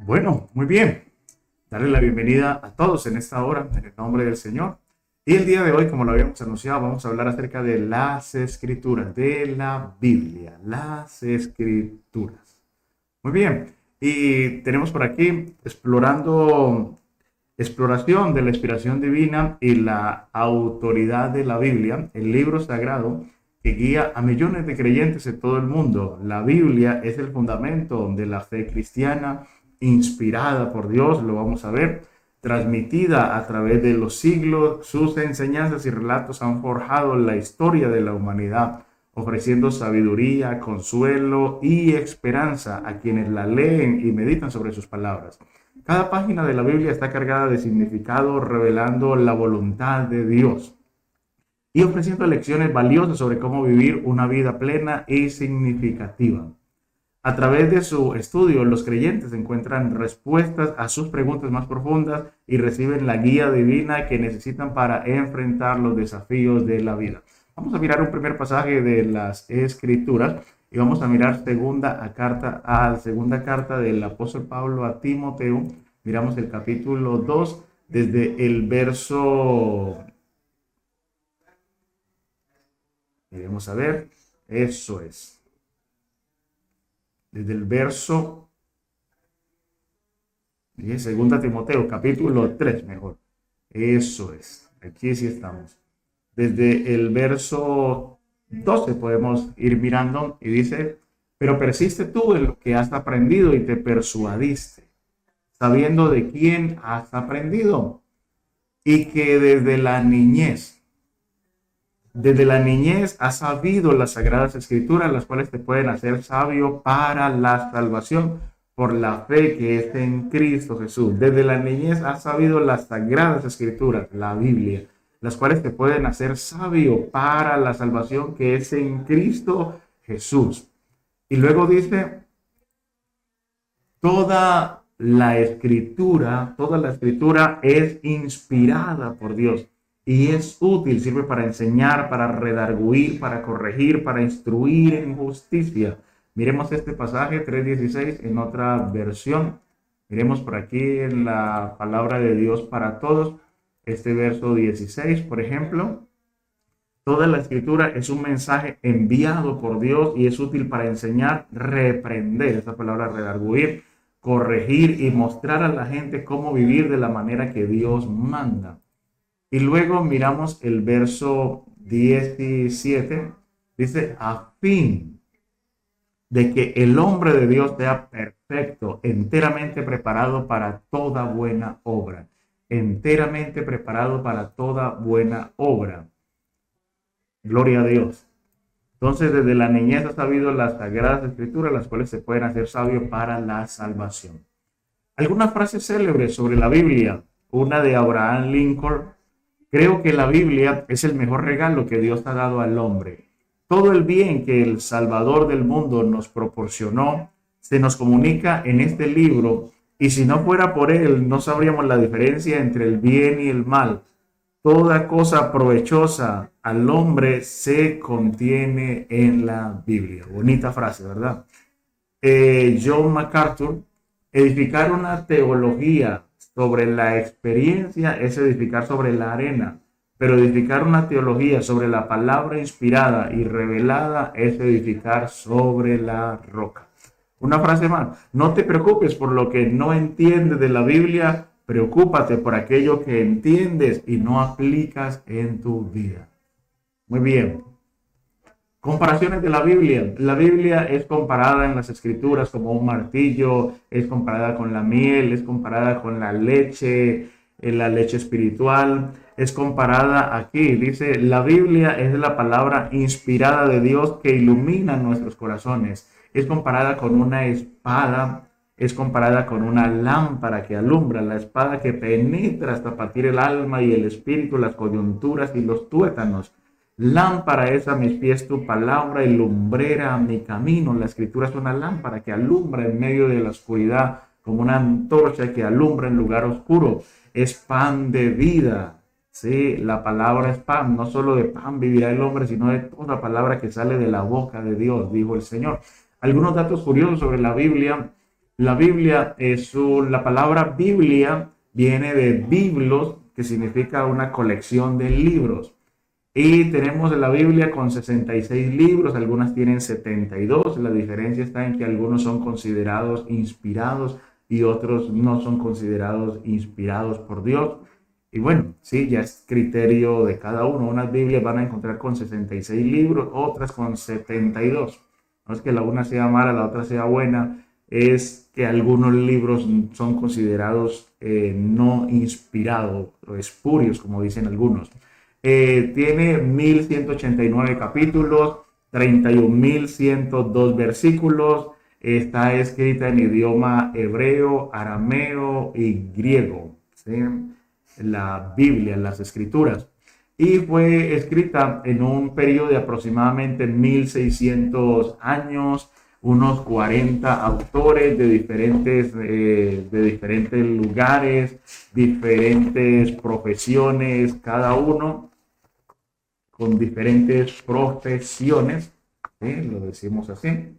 Bueno, muy bien. Darle la bienvenida a todos en esta hora, en el nombre del Señor. Y el día de hoy, como lo habíamos anunciado, vamos a hablar acerca de las Escrituras, de la Biblia, las Escrituras. Muy bien. Y tenemos por aquí exploración de la inspiración divina y la autoridad de la Biblia, el libro sagrado que guía a millones de creyentes en todo el mundo. La Biblia es el fundamento de la fe cristiana, inspirada por Dios, lo vamos a ver, transmitida a través de los siglos. Sus enseñanzas y relatos han forjado la historia de la humanidad, ofreciendo sabiduría, consuelo y esperanza a quienes la leen y meditan sobre sus palabras. Cada página de la Biblia está cargada de significado, revelando la voluntad de Dios y ofreciendo lecciones valiosas sobre cómo vivir una vida plena y significativa. A través de su estudio, los creyentes encuentran respuestas a sus preguntas más profundas y reciben la guía divina que necesitan para enfrentar los desafíos de la vida. Vamos a mirar un primer pasaje de las Escrituras y vamos a mirar segunda carta del apóstol Pablo a Timoteo. Miramos el capítulo 2 desde el verso... Miremos a ver, eso es. Desde el verso, segunda Timoteo, capítulo 3, mejor. Eso es, aquí sí estamos. Desde el verso 12 podemos ir mirando y dice, pero persiste tú en lo que has aprendido y te persuadiste, sabiendo de quién has aprendido y que desde la niñez has sabido las sagradas escrituras, las cuales te pueden hacer sabio para la salvación por la fe que es en Cristo Jesús. Desde la niñez has sabido las sagradas escrituras, la Biblia, las cuales te pueden hacer sabio para la salvación que es en Cristo Jesús. Y luego dice, toda la escritura es inspirada por Dios. Y es útil, sirve para enseñar, para redarguir, para corregir, para instruir en justicia. Miremos este pasaje 3:16 en otra versión. Miremos por aquí en la palabra de Dios para todos. Este verso 16, por ejemplo. Toda la escritura es un mensaje enviado por Dios y es útil para enseñar, reprender, esa palabra redarguir, corregir y mostrar a la gente cómo vivir de la manera que Dios manda. Y luego miramos el verso 17, dice, a fin de que el hombre de Dios sea perfecto, enteramente preparado para toda buena obra. Enteramente preparado para toda buena obra. Gloria a Dios. Entonces, desde la niñez has sabido las sagradas escrituras, las cuales se pueden hacer sabio para la salvación. Algunas frases célebres sobre la Biblia. Una de Abraham Lincoln. Creo que la Biblia es el mejor regalo que Dios ha dado al hombre. Todo el bien que el Salvador del mundo nos proporcionó se nos comunica en este libro, y si no fuera por él no sabríamos la diferencia entre el bien y el mal. Toda cosa provechosa al hombre se contiene en la Biblia. Bonita frase, ¿verdad? John MacArthur, edificar una teología sobre la experiencia es edificar sobre la arena, pero edificar una teología sobre la palabra inspirada y revelada es edificar sobre la roca. Una frase más, no te preocupes por lo que no entiendes de la Biblia, preocúpate por aquello que entiendes y no aplicas en tu vida. Muy bien. Comparaciones de la Biblia. La Biblia es comparada en las escrituras como un martillo, es comparada con la miel, es comparada con la leche espiritual, es comparada aquí. Dice, la Biblia es la palabra inspirada de Dios que ilumina nuestros corazones. Es comparada con una espada, es comparada con una lámpara que alumbra, la espada que penetra hasta partir el alma y el espíritu, las coyunturas y los tuétanos. Lámpara es a mis pies tu palabra y lumbrera a mi camino. La escritura es una lámpara que alumbra en medio de la oscuridad, como una antorcha que alumbra en lugar oscuro. Es pan de vida. Sí, la palabra es pan. No solo de pan vivirá el hombre, sino de toda palabra que sale de la boca de Dios, dijo el Señor. Algunos datos curiosos sobre la Biblia. La Biblia la palabra Biblia viene de biblos, que significa una colección de libros. Y tenemos la Biblia con 66 libros, algunas tienen 72. La diferencia está en que algunos son considerados inspirados y otros no son considerados inspirados por Dios. Y bueno, sí, ya es criterio de cada uno. Unas Biblias van a encontrar con 66 libros, otras con 72. No es que la una sea mala, la otra sea buena, es que algunos libros son considerados no inspirados o espurios, como dicen algunos. Tiene 1189 capítulos, 31.102 versículos. Está escrita en idioma hebreo, arameo y griego. ¿Sí? La Biblia, las escrituras. Y fue escrita en un periodo de aproximadamente 1600 años, unos 40 autores de diferentes lugares, diferentes profesiones, cada uno con diferentes profesiones, ¿sí? Lo decimos así,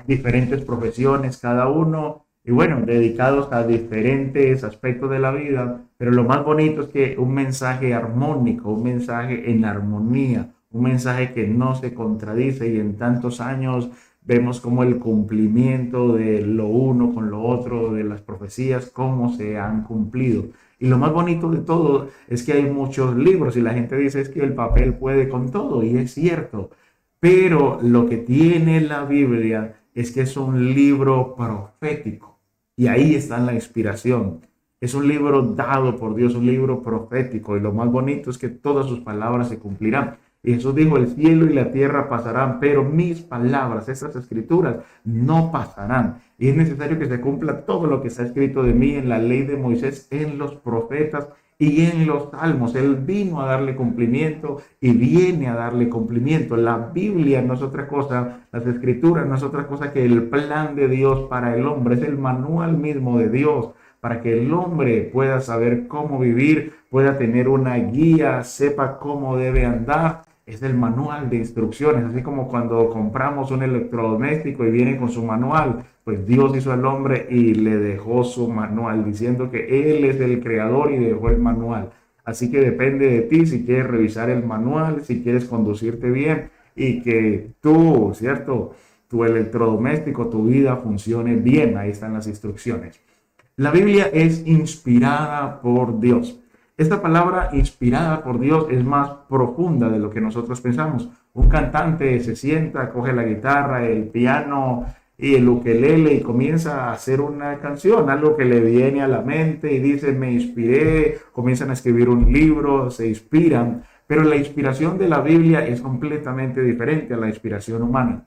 diferentes profesiones cada uno, y bueno, dedicados a diferentes aspectos de la vida, pero lo más bonito es que un mensaje armónico, un mensaje en armonía, un mensaje que no se contradice, y en tantos años vemos como el cumplimiento de lo uno con lo otro, de las profecías, cómo se han cumplido. Y lo más bonito de todo es que hay muchos libros y la gente dice es que el papel puede con todo, y es cierto, pero lo que tiene la Biblia es que es un libro profético, y ahí está la inspiración. Es un libro dado por Dios, un libro profético, y lo más bonito es que todas sus palabras se cumplirán. Y Jesús dijo, el cielo y la tierra pasarán, pero mis palabras, estas escrituras, no pasarán. Y es necesario que se cumpla todo lo que está escrito de mí en la ley de Moisés, en los profetas y en los salmos. Él vino a darle cumplimiento y viene a darle cumplimiento. La Biblia no es otra cosa, las escrituras no es otra cosa que el plan de Dios para el hombre. Es el manual mismo de Dios para que el hombre pueda saber cómo vivir, pueda tener una guía, sepa cómo debe andar. Es el manual de instrucciones, así como cuando compramos un electrodoméstico y viene con su manual, pues Dios hizo al hombre y le dejó su manual, diciendo que Él es el creador y dejó el manual. Así que depende de ti si quieres revisar el manual, si quieres conducirte bien y que tú, ¿cierto? Tu electrodoméstico, tu vida funcione bien. Ahí están las instrucciones. La Biblia es inspirada por Dios. Esta palabra inspirada por Dios es más profunda de lo que nosotros pensamos. Un cantante se sienta, coge la guitarra, el piano y el ukelele y comienza a hacer una canción, algo que le viene a la mente y dice, me inspiré, comienzan a escribir un libro, se inspiran, pero la inspiración de la Biblia es completamente diferente a la inspiración humana.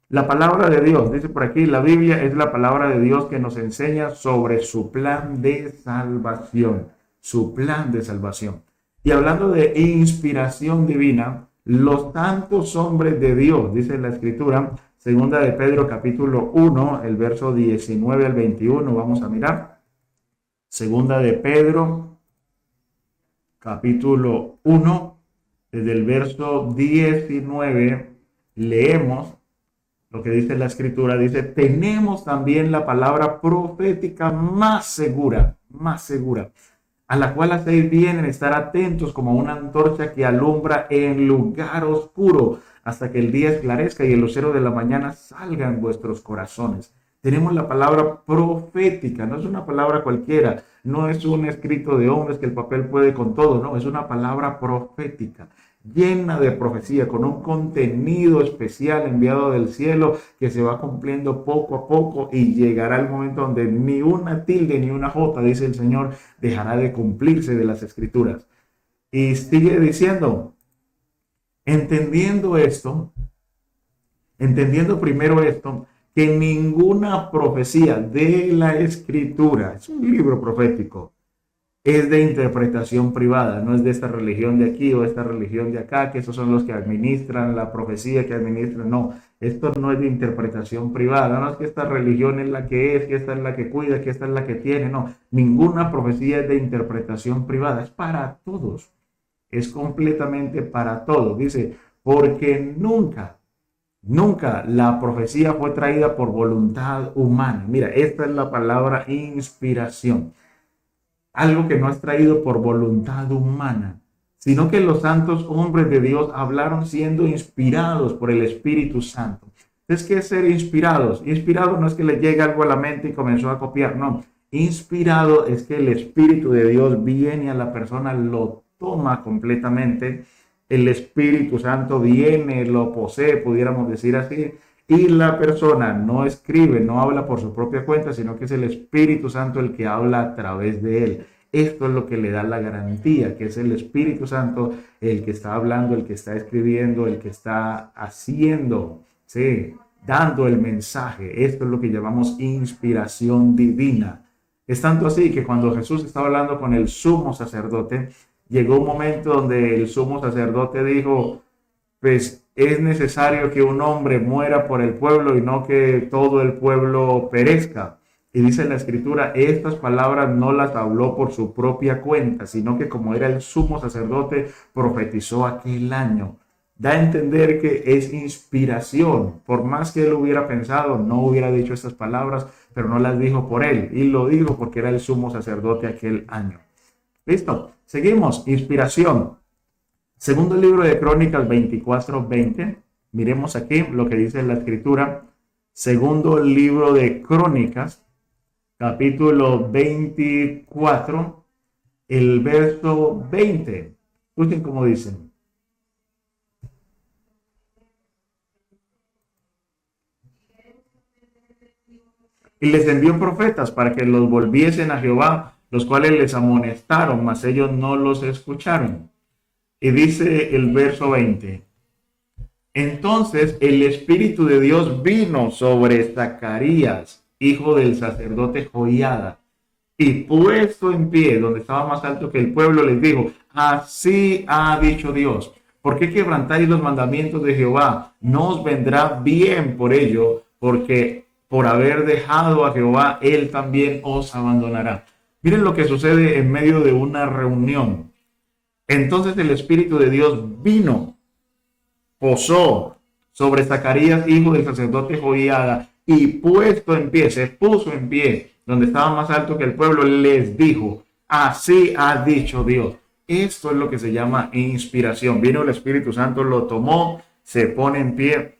La palabra de Dios, dice por aquí, la Biblia es la palabra de Dios que nos enseña sobre su plan de salvación, su plan de salvación. Y hablando de inspiración divina, los santos hombres de Dios, dice la Escritura, segunda de Pedro capítulo 1, el verso 19 al 21, vamos a mirar. Segunda de Pedro capítulo 1, desde el verso 19, leemos lo que dice la Escritura. Dice, tenemos también la palabra profética más segura, a la cual hacéis bien en estar atentos como una antorcha que alumbra en lugar oscuro, hasta que el día esclarezca y el lucero de la mañana salga en vuestros corazones. Tenemos la palabra profética, no es una palabra cualquiera, no es un escrito de hombres que el papel puede con todo, no, es una palabra profética, llena de profecía, con un contenido especial enviado del cielo que se va cumpliendo poco a poco y llegará el momento donde ni una tilde ni una jota, dice el Señor, dejará de cumplirse de las escrituras. Y sigue diciendo, entendiendo primero esto, que ninguna profecía de la Escritura, es un libro profético, es de interpretación privada, no es de esta religión de aquí o esta religión de acá, que esos son los que administran la profecía, que administran, no, esto no es de interpretación privada, no es que esta religión es la que es, que esta es la que cuida, que esta es la que tiene, no, ninguna profecía es de interpretación privada, es para todos, es completamente para todos, dice, porque nunca Nunca la profecía fue traída por voluntad humana. Mira, esta es la palabra inspiración. Algo que no es traído por voluntad humana, sino que los santos hombres de Dios hablaron siendo inspirados por el Espíritu Santo. Es que ser inspirados, inspirado no es que le llegue algo a la mente y comenzó a copiar, no. Inspirado es que el Espíritu de Dios viene a la persona, lo toma completamente, el Espíritu Santo viene, lo posee, pudiéramos decir así, y la persona no escribe, no habla por su propia cuenta, sino que es el Espíritu Santo el que habla a través de él. Esto es lo que le da la garantía, que es el Espíritu Santo el que está hablando, el que está escribiendo, el que está haciendo, ¿sí? Dando el mensaje. Esto es lo que llamamos inspiración divina. Es tanto así que cuando Jesús estaba hablando con el sumo sacerdote, llegó un momento donde el sumo sacerdote dijo, pues es necesario que un hombre muera por el pueblo y no que todo el pueblo perezca. Y dice la escritura, estas palabras no las habló por su propia cuenta, sino que como era el sumo sacerdote, profetizó aquel año. Da a entender que es inspiración. Por más que él hubiera pensado, no hubiera dicho estas palabras, pero no las dijo por él. Y lo dijo porque era el sumo sacerdote aquel año. Listo, seguimos. Inspiración. Segundo libro de Crónicas 24:20. Miremos aquí lo que dice la escritura. Segundo libro de Crónicas, capítulo 24, el verso 20. Escuchen cómo dicen. Y les envió profetas para que los volviesen a Jehová, los cuales les amonestaron, mas ellos no los escucharon. Y dice el verso 20. Entonces el Espíritu de Dios vino sobre Zacarías, hijo del sacerdote Joiada, y puesto en pie, donde estaba más alto que el pueblo, les dijo, así ha dicho Dios, ¿por qué quebrantáis los mandamientos de Jehová? No os vendrá bien por ello, porque por haber dejado a Jehová, él también os abandonará. Miren lo que sucede en medio de una reunión. Entonces el Espíritu de Dios vino, posó sobre Zacarías, hijo del sacerdote Joiada, y puesto en pie, se puso en pie, donde estaba más alto que el pueblo, les dijo, así ha dicho Dios. Esto es lo que se llama inspiración. Vino el Espíritu Santo, lo tomó, se pone en pie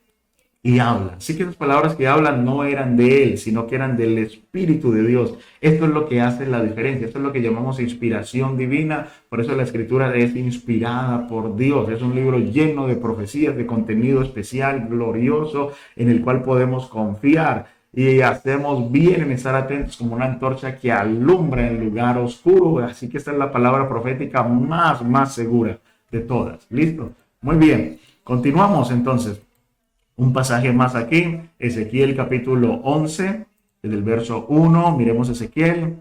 y habla. Así que las palabras que hablan no eran de él, sino que eran del Espíritu de Dios. Esto es lo que hace la diferencia. Esto es lo que llamamos inspiración divina. Por eso la escritura es inspirada por Dios. Es un libro lleno de profecías, de contenido especial, glorioso, en el cual podemos confiar. Y hacemos bien en estar atentos como una antorcha que alumbra en lugar oscuro. Así que esta es la palabra profética más segura de todas. ¿Listo? Muy bien. Continuamos entonces. Un pasaje más aquí, Ezequiel capítulo 11, desde el verso 1, miremos Ezequiel,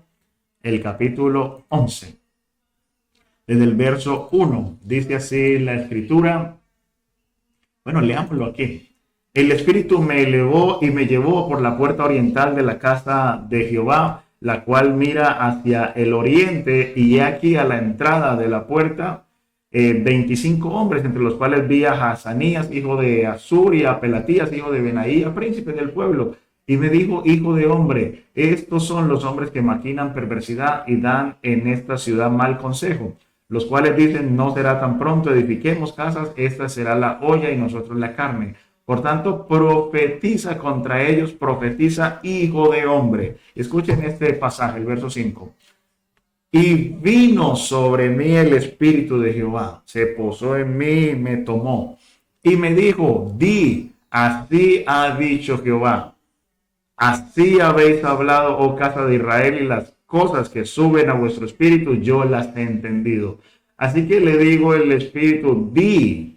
el capítulo 11. Desde el verso 1, dice así la escritura. Bueno, leámoslo aquí. El Espíritu me elevó y me llevó por la puerta oriental de la casa de Jehová, la cual mira hacia el oriente, y aquí a la entrada de la puerta 25 hombres, entre los cuales vi a Hazanías, hijo de Azur, y a Pelatías, hijo de Benaía, príncipe del pueblo. Y me dijo, hijo de hombre, estos son los hombres que maquinan perversidad y dan en esta ciudad mal consejo, los cuales dicen, no será tan pronto, edifiquemos casas, esta será la olla y nosotros la carne. Por tanto, profetiza contra ellos, profetiza, hijo de hombre. Escuchen este pasaje, el verso 5. Y vino sobre mí el Espíritu de Jehová, se posó en mí, me tomó y me dijo, di, así ha dicho Jehová, así habéis hablado, oh casa de Israel, y las cosas que suben a vuestro espíritu, yo las he entendido. Así que le digo el Espíritu, di.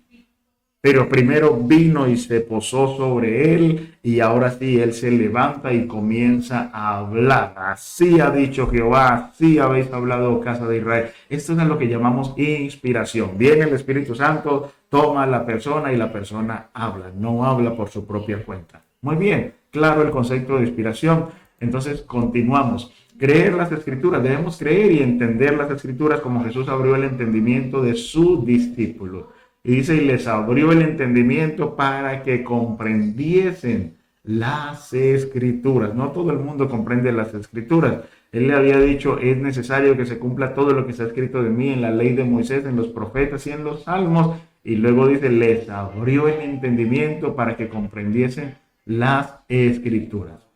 Pero primero vino y se posó sobre él, y ahora sí, él se levanta y comienza a hablar. Así ha dicho Jehová, así habéis hablado, casa de Israel. Esto es lo que llamamos inspiración. Viene el Espíritu Santo, toma a la persona y la persona habla, no habla por su propia cuenta. Muy bien, claro el concepto de inspiración. Entonces continuamos. Creer las Escrituras, debemos creer y entender las Escrituras como Jesús abrió el entendimiento de su discípulo. Y dice, y les abrió el entendimiento para que comprendiesen las escrituras. No todo el mundo comprende las escrituras. Él le había dicho, es necesario que se cumpla todo lo que está escrito de mí en la ley de Moisés, en los profetas y en los salmos. Y luego dice, les abrió el entendimiento para que comprendiesen las escrituras.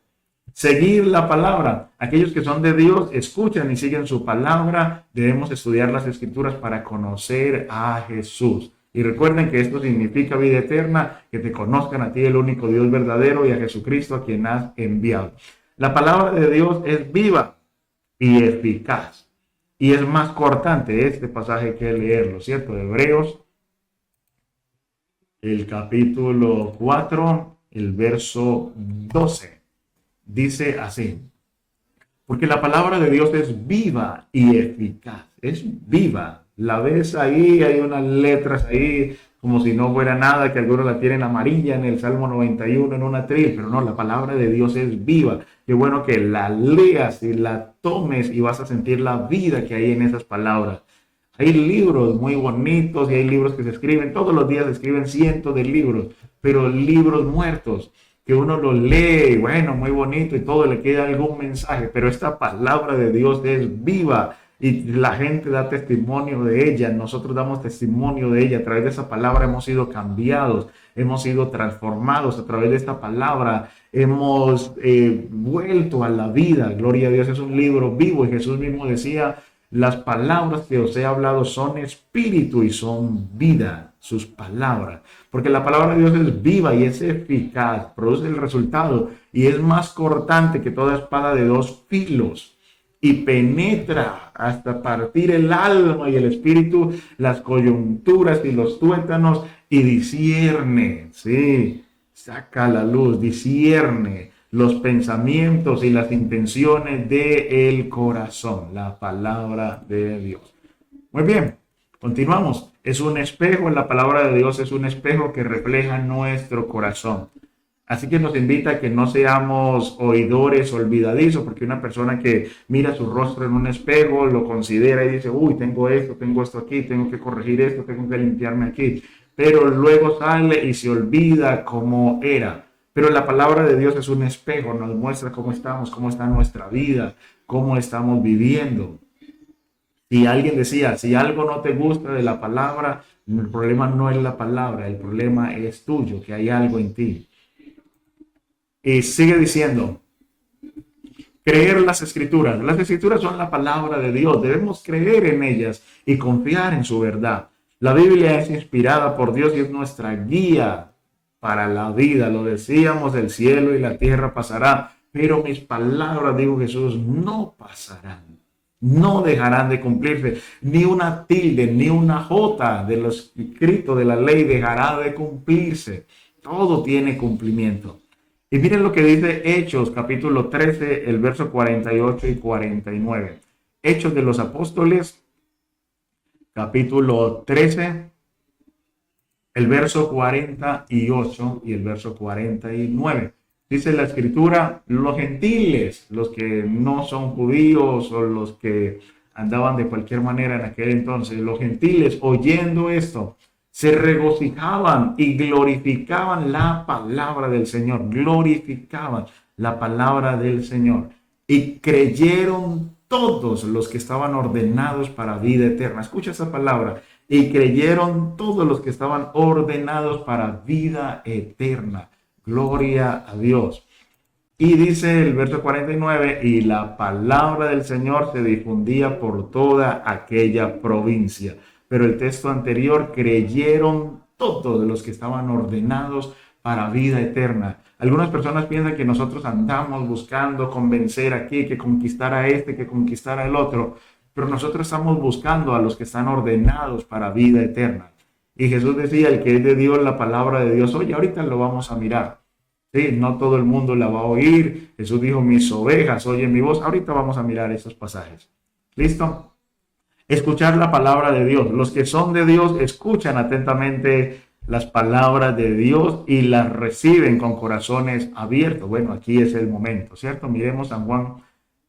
Seguir la palabra. Aquellos que son de Dios escuchan y siguen su palabra. Debemos estudiar las escrituras para conocer a Jesús. Y recuerden que esto significa vida eterna, que te conozcan a ti, el único Dios verdadero, y a Jesucristo a quien has enviado. La palabra de Dios es viva y eficaz. Y es más cortante este pasaje que leerlo, ¿cierto? De Hebreos, el capítulo 4, el verso 12. Dice así, porque la palabra de Dios es viva y eficaz, es viva. La ves ahí, hay unas letras ahí, como si no fuera nada, que algunos la tienen amarilla en el Salmo 91, en una tril, pero no, la palabra de Dios es viva. Qué bueno que la leas y la tomes y vas a sentir la vida que hay en esas palabras. Hay libros muy bonitos y hay libros que se escriben, todos los días se escriben cientos de libros, pero libros muertos, que uno lo lee, bueno, muy bonito y todo, le queda algún mensaje, pero esta palabra de Dios es viva y la gente da testimonio de ella, nosotros damos testimonio de ella, a través de esa palabra hemos sido cambiados, hemos sido transformados, a través de esta palabra hemos vuelto a la vida, gloria a Dios, es un libro vivo y Jesús mismo decía, las palabras que os he hablado son espíritu y son vida, sus palabras. Porque la palabra de Dios es viva y es eficaz, produce el resultado y es más cortante que toda espada de dos filos y penetra hasta partir el alma y el espíritu, las coyunturas y los tuétanos y discierne, sí, saca a la luz, discierne los pensamientos y las intenciones del corazón, la palabra de Dios. Muy bien, continuamos. Es un espejo, la palabra de Dios es un espejo que refleja nuestro corazón. Así que nos invita a que no seamos oidores olvidadizos, porque una persona que mira su rostro en un espejo, lo considera y dice, uy, tengo esto aquí, tengo que corregir esto, tengo que limpiarme aquí. Pero luego sale y se olvida cómo era. Pero la palabra de Dios es un espejo, nos muestra cómo estamos, cómo está nuestra vida, cómo estamos viviendo. Si alguien decía, si algo no te gusta de la palabra, el problema no es la palabra, el problema es tuyo, que hay algo en ti. Y sigue diciendo, creer las escrituras. Las escrituras son la palabra de Dios, debemos creer en ellas y confiar en su verdad. La Biblia es inspirada por Dios y es nuestra guía para la vida. Lo decíamos, el cielo y la tierra pasará, pero mis palabras, dijo Jesús, no pasarán. No dejarán de cumplirse, ni una tilde, ni una jota de lo escrito de la ley dejará de cumplirse. Todo tiene cumplimiento. Y miren lo que dice Hechos, capítulo 13, el verso 48 y 49. Hechos de los Apóstoles, capítulo 13, el verso 48 y el verso 49. Dice la escritura, los gentiles, los que no son judíos o los que andaban de cualquier manera en aquel entonces, los gentiles oyendo esto, se regocijaban y glorificaban la palabra del Señor, glorificaban la palabra del Señor y creyeron todos los que estaban ordenados para vida eterna. Escucha esa palabra, y creyeron todos los que estaban ordenados para vida eterna. Gloria a Dios. Y dice el verso 49, y la palabra del Señor se difundía por toda aquella provincia. Pero el texto anterior, creyeron todos los que estaban ordenados para vida eterna. Algunas personas piensan que nosotros andamos buscando convencer aquí, que conquistar a este, que conquistar al otro. Pero nosotros estamos buscando a los que están ordenados para vida eterna. Y Jesús decía, el que es de Dios, la palabra de Dios, oye, ahorita lo vamos a mirar. Sí, no todo el mundo la va a oír. Jesús dijo, mis ovejas oyen mi voz. Ahorita vamos a mirar esos pasajes. ¿Listo? Escuchar la palabra de Dios. Los que son de Dios escuchan atentamente las palabras de Dios y las reciben con corazones abiertos. Bueno, aquí es el momento, ¿cierto? Miremos San Juan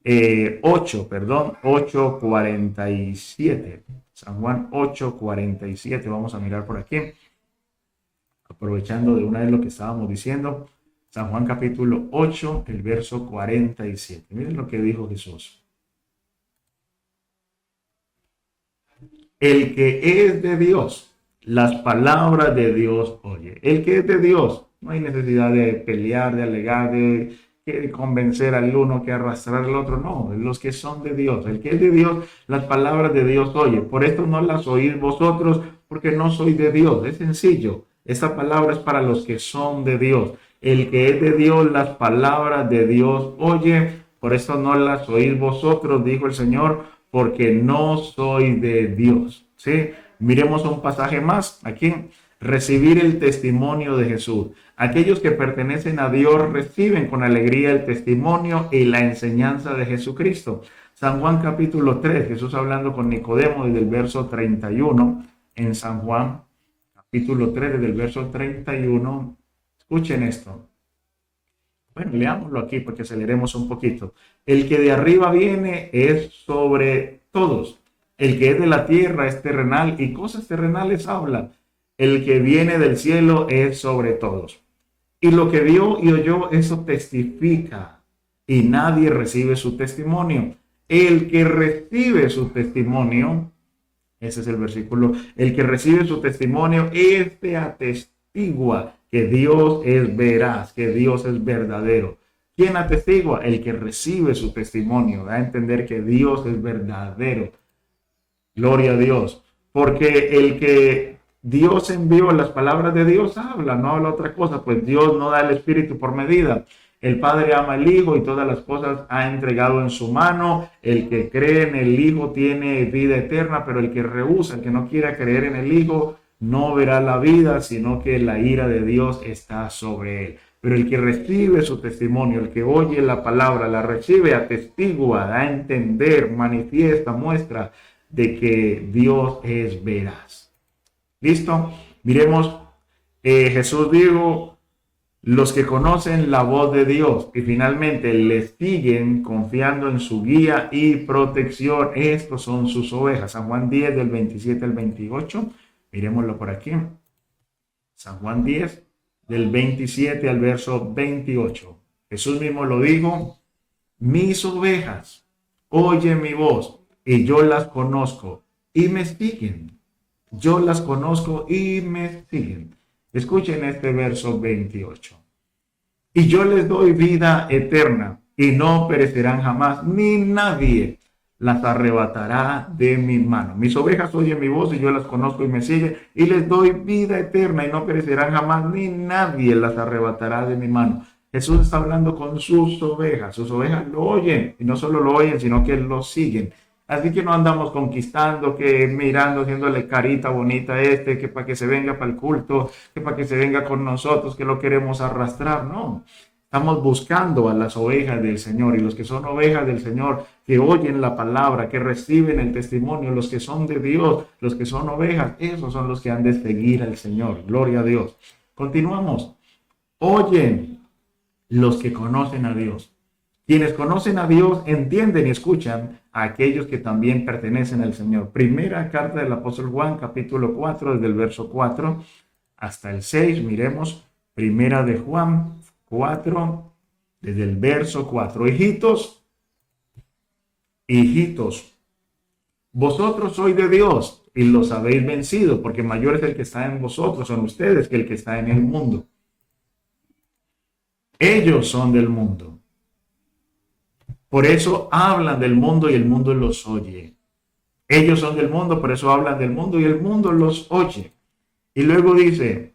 8:47. San Juan 8:47. Vamos a mirar por aquí, aprovechando de una vez lo que estábamos diciendo. San Juan capítulo 8, el verso 47. Miren lo que dijo Jesús. El que es de Dios, las palabras de Dios oye. El que es de Dios, no hay necesidad de pelear, de alegar, de convencer al uno, que arrastrar al otro. No, los que son de Dios. El que es de Dios, las palabras de Dios oye. Por esto no las oís vosotros, porque no soy de Dios. Es sencillo. Esta palabra es para los que son de Dios. El que es de Dios, las palabras de Dios oye. Por esto no las oís vosotros, dijo el Señor, porque no soy de Dios. ¿Sí? Miremos un pasaje más aquí. Recibir el testimonio de Jesús. Aquellos que pertenecen a Dios reciben con alegría el testimonio y la enseñanza de Jesucristo. San Juan capítulo 3, Jesús hablando con Nicodemo desde el verso 31. En San Juan capítulo 3, desde el verso 31. Escuchen esto. Bueno, leámoslo aquí porque aceleremos un poquito. El que de arriba viene es sobre todos. El que es de la tierra es terrenal y cosas terrenales habla. El que viene del cielo es sobre todos. Y lo que vio y oyó, eso testifica. Y nadie recibe su testimonio. El que recibe su testimonio, ese es el versículo, el que recibe su testimonio, este atestigua que Dios es veraz, que Dios es verdadero. ¿Quién atestigua? El que recibe su testimonio. Da a entender que Dios es verdadero. Gloria a Dios. Porque el que Dios envió, las palabras de Dios habla, no habla otra cosa, pues Dios no da el Espíritu por medida. El Padre ama al Hijo y todas las cosas ha entregado en su mano. El que cree en el Hijo tiene vida eterna, pero el que rehúsa, el que no quiera creer en el Hijo, no verá la vida, sino que la ira de Dios está sobre él. Pero el que recibe su testimonio, el que oye la palabra, la recibe, atestigua, da a entender, manifiesta, muestra de que Dios es veraz. ¿Listo? Miremos, Jesús dijo, los que conocen la voz de Dios y finalmente le siguen confiando en su guía y protección, estos son sus ovejas. San Juan 10 del 27 al 28. Miremoslo por aquí. San Juan 10, del 27 al verso 28. Jesús mismo lo dijo, mis ovejas oyen mi voz y yo las conozco y me siguen. Yo las conozco y me siguen. Escuchen este verso 28. Y yo les doy vida eterna y no perecerán jamás, ni nadie las arrebatará de mi mano. Mis ovejas oyen mi voz y yo las conozco y me siguen, y les doy vida eterna y no perecerán jamás, ni nadie las arrebatará de mi mano. Jesús está hablando con sus ovejas lo oyen, y no solo lo oyen, sino que lo siguen. Así que no andamos conquistando, que mirando, haciéndole carita bonita a que para que se venga para el culto, que para que se venga con nosotros, que lo queremos arrastrar, no. Estamos buscando a las ovejas del Señor, y los que son ovejas del Señor, que oyen la palabra, que reciben el testimonio, los que son de Dios, los que son ovejas, esos son los que han de seguir al Señor. Gloria a Dios. Continuamos. Oyen los que conocen a Dios. Quienes conocen a Dios entienden y escuchan a aquellos que también pertenecen al Señor. Primera carta del apóstol Juan, capítulo 4, desde el verso 4 hasta el 6. Miremos, primera de Juan 4, desde el verso 4. Hijitos, vosotros sois de Dios y los habéis vencido, porque mayor es el que está en vosotros, son ustedes, que el que está en el mundo. Ellos son del mundo. Por eso hablan del mundo y el mundo los oye. Ellos son del mundo, por eso hablan del mundo y el mundo los oye. Y luego dice,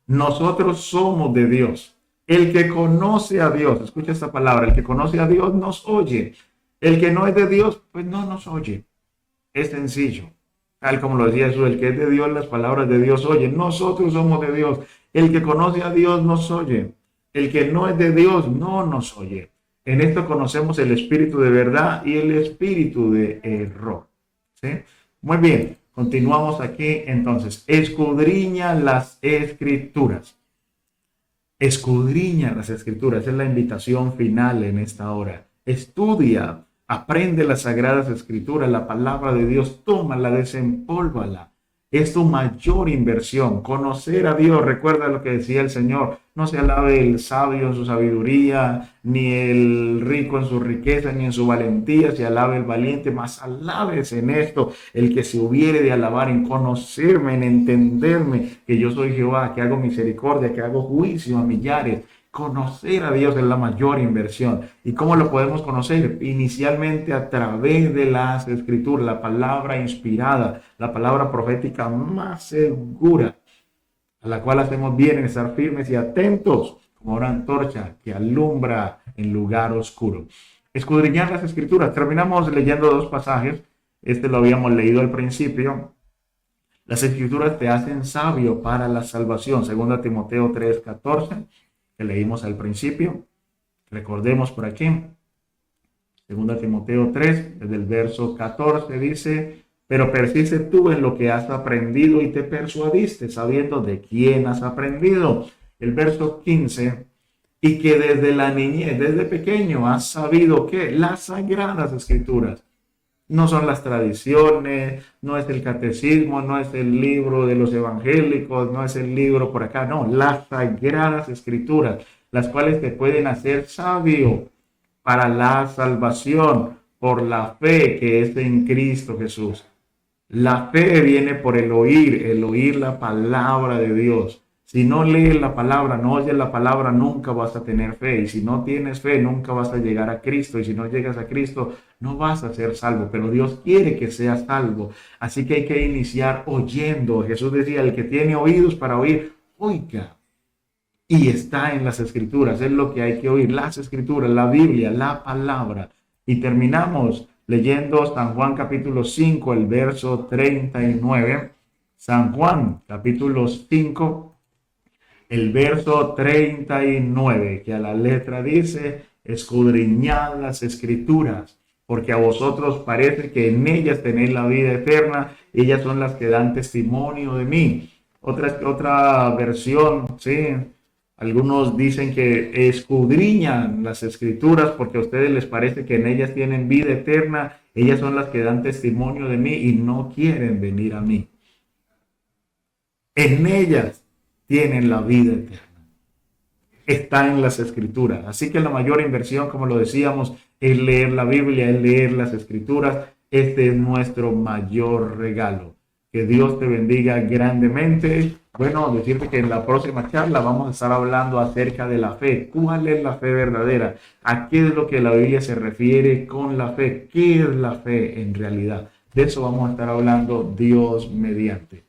nosotros somos de Dios. El que conoce a Dios, escucha esta palabra, el que conoce a Dios nos oye. El que no es de Dios, pues no nos oye. Es sencillo. Tal como lo decía Jesús, el que es de Dios, las palabras de Dios oye. Nosotros somos de Dios. El que conoce a Dios nos oye. El que no es de Dios no nos oye. En esto conocemos el espíritu de verdad y el espíritu de error. ¿Sí? Muy bien, continuamos aquí entonces. Escudriña las escrituras. Escudriña las escrituras. Es la invitación final en esta hora. Estudia Aprende las sagradas escrituras, la palabra de Dios, tómala, desempólvala. Es tu mayor inversión. Conocer a Dios, recuerda lo que decía el Señor. No se alabe el sabio en su sabiduría, ni el rico en su riqueza, ni en su valentía. Se alabe el valiente, mas alabes en esto el que se hubiere de alabar, en conocerme, en entenderme, que yo soy Jehová, que hago misericordia, que hago juicio a millares. Conocer a Dios es la mayor inversión. ¿Y cómo lo podemos conocer? Inicialmente a través de las escrituras, la palabra inspirada, la palabra profética más segura, a la cual hacemos bien en estar firmes y atentos, como una antorcha que alumbra en lugar oscuro. Escudriñar las escrituras. Terminamos leyendo dos pasajes. Este lo habíamos leído al principio. Las escrituras te hacen sabio para la salvación. 2 Timoteo 3:14. Que leímos al principio. Recordemos por aquí. 2 Timoteo 3, desde el verso 14 dice: pero persiste tú en lo que has aprendido y te persuadiste, sabiendo de quién has aprendido. El verso 15: y que desde la niñez, desde pequeño, has sabido que las sagradas escrituras no son las tradiciones, no es el catecismo, no es el libro de los evangélicos, no es el libro por acá, no, las sagradas escrituras, las cuales te pueden hacer sabio para la salvación por la fe que es en Cristo Jesús. La fe viene por el oír la palabra de Dios. Si no lees la palabra, no oyes la palabra, nunca vas a tener fe. Y si no tienes fe, nunca vas a llegar a Cristo. Y si no llegas a Cristo, no vas a ser salvo. Pero Dios quiere que seas salvo. Así que hay que iniciar oyendo. Jesús decía: el que tiene oídos para oír, oiga. Y está en las escrituras. Es lo que hay que oír. Las escrituras, la Biblia, la palabra. Y terminamos leyendo San Juan capítulo 5, el verso 39. San Juan capítulo 5, el verso 39, que a la letra dice: escudriñad las escrituras, porque a vosotros parece que en ellas tenéis la vida eterna, ellas son las que dan testimonio de mí. Otra versión, sí. Algunos dicen que escudriñan las escrituras porque a ustedes les parece que en ellas tienen vida eterna, ellas son las que dan testimonio de mí y no quieren venir a mí. En ellas tienen la vida eterna. Está en las escrituras. Así que la mayor inversión, como lo decíamos, es leer la Biblia, es leer las escrituras. Este es nuestro mayor regalo. Que Dios te bendiga grandemente. Bueno, decirte que en la próxima charla vamos a estar hablando acerca de la fe. ¿Cuál es la fe verdadera? ¿A qué es lo que la Biblia se refiere con la fe? ¿Qué es la fe en realidad? De eso vamos a estar hablando Dios mediante.